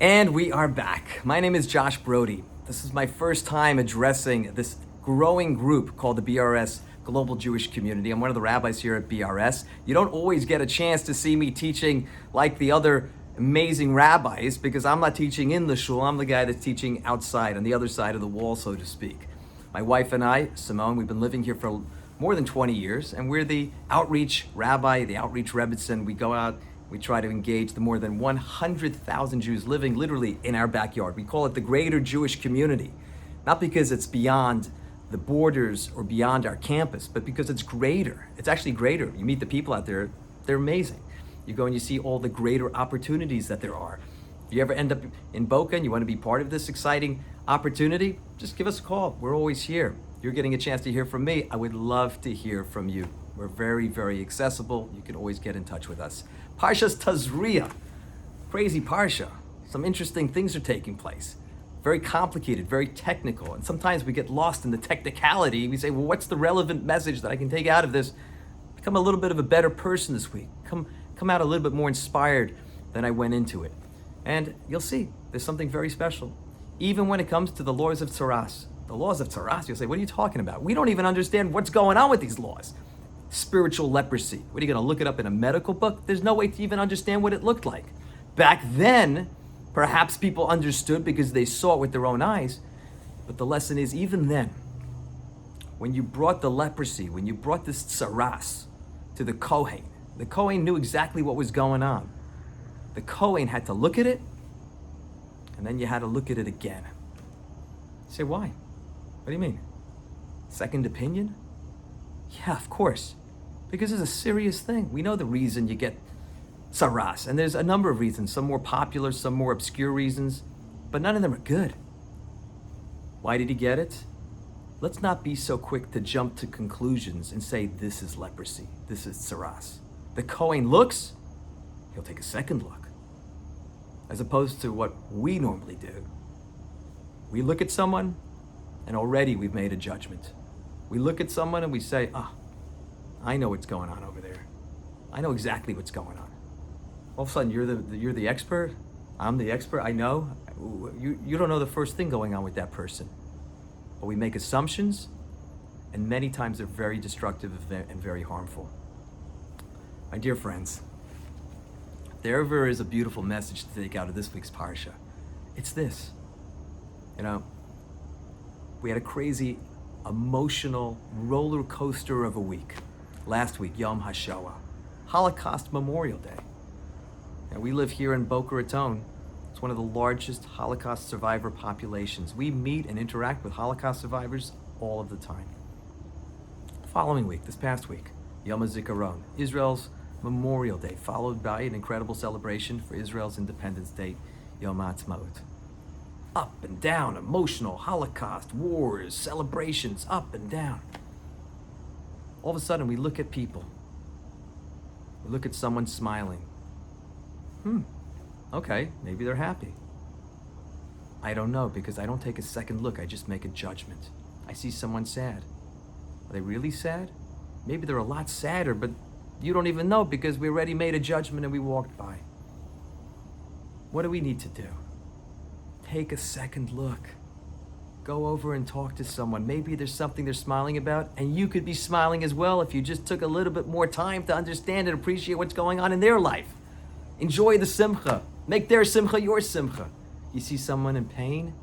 And we are back. My name is Josh Broide. This is my first time addressing this growing group called the BRS, Global Jewish Community. I'm one of the rabbis here at BRS. You don't always get a chance to see me teaching like the other amazing rabbis because I'm not teaching in the shul. I'm the guy that's teaching outside, on the other side of the wall, so to speak. My wife and I, Simone, we've been living here for more than 20 years, and we're the outreach rabbi, the outreach rebbitzin. We go out, we try to engage the more than 100,000 Jews living literally in our backyard. We call it the greater Jewish community, not because it's beyond the borders or beyond our campus, but because it's greater. It's actually greater. You meet the people out there, they're amazing. You go and you see all the greater opportunities that there are. If you ever end up in Boca and you want to be part of this exciting opportunity, just give us a call. We're always here. You're getting a chance to hear from me. I would love to hear from you. We're very, very accessible. You can always get in touch with us. Parshas Tazria, crazy parsha. Some interesting things are taking place. Very complicated, very technical. And sometimes we get lost in the technicality. We say, well, what's the relevant message that I can take out of this? Become a little bit of a better person this week. Come out a little bit more inspired than I went into it. And you'll see, there's something very special. Even when it comes to the laws of Tzaras. The laws of Tzaras, you'll say, what are you talking about? We don't even understand what's going on with these laws. Spiritual leprosy. What are you going to look it up in a medical book? There's no way to even understand what it looked like. Back then, perhaps people understood because they saw it with their own eyes. But the lesson is, even then, when you brought the leprosy, when you brought this tsaras to the Kohen knew exactly what was going on. The Kohen had to look at it, and then you had to look at it again. You say, why? What do you mean? Second opinion? Yeah, of course. Because it's a serious thing. We know the reason you get tsaras, and there's a number of reasons, some more popular, some more obscure reasons, but none of them are good. Why did he get it? Let's not be so quick to jump to conclusions and say this is leprosy, this is tsaras. The Kohen looks, he'll take a second look, as opposed to what we normally do. We look at someone, and already we've made a judgment. We look at someone and we say, I know what's going on over there. I know exactly what's going on. All of a sudden, you're the expert. I'm the expert. I know. You don't know the first thing going on with that person. But we make assumptions, and many times they're very destructive and very harmful. My dear friends, if there ever is a beautiful message to take out of this week's Parsha, it's this. We had a crazy, emotional roller coaster of a week. Last week, Yom HaShoah, Holocaust Memorial Day. And we live here in Boca, Raton. It's one of the largest Holocaust survivor populations. We meet and interact with Holocaust survivors all of the time. The following week, this past week, Yom HaZikaron, Israel's Memorial Day, followed by an incredible celebration for Israel's Independence Day, Yom HaAtzmaut. Up and down, emotional, Holocaust, wars, celebrations, up and down. All of a sudden, we look at people. We look at someone smiling. Okay, maybe they're happy. I don't know, because I don't take a second look, I just make a judgment. I see someone sad. Are they really sad? Maybe they're a lot sadder, but you don't even know because we already made a judgment and we walked by. What do we need to do? Take a second look. Go over and talk to someone. Maybe there's something they're smiling about, and you could be smiling as well if you just took a little bit more time to understand and appreciate what's going on in their life. Enjoy the simcha. Make their simcha your simcha. You see someone in pain?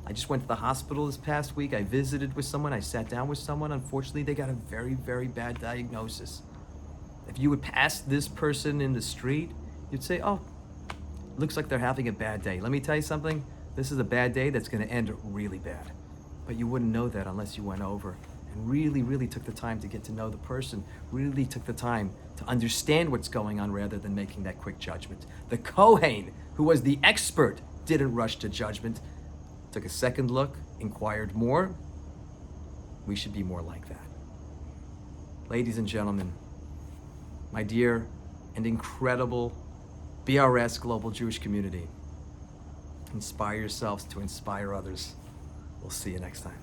I just went to the hospital this past week. I visited with someone. I sat down with someone. Unfortunately, they got a very, very bad diagnosis. If you would pass this person in the street, you'd say, looks like they're having a bad day. Let me tell you something. This is a bad day that's going to end really bad. But you wouldn't know that unless you went over and really, really took the time to get to know the person, really took the time to understand what's going on rather than making that quick judgment. The Kohen, who was the expert, didn't rush to judgment, took a second look, inquired more. We should be more like that. Ladies and gentlemen, my dear and incredible BRS Global Jewish Community, inspire yourselves to inspire others. We'll see you next time.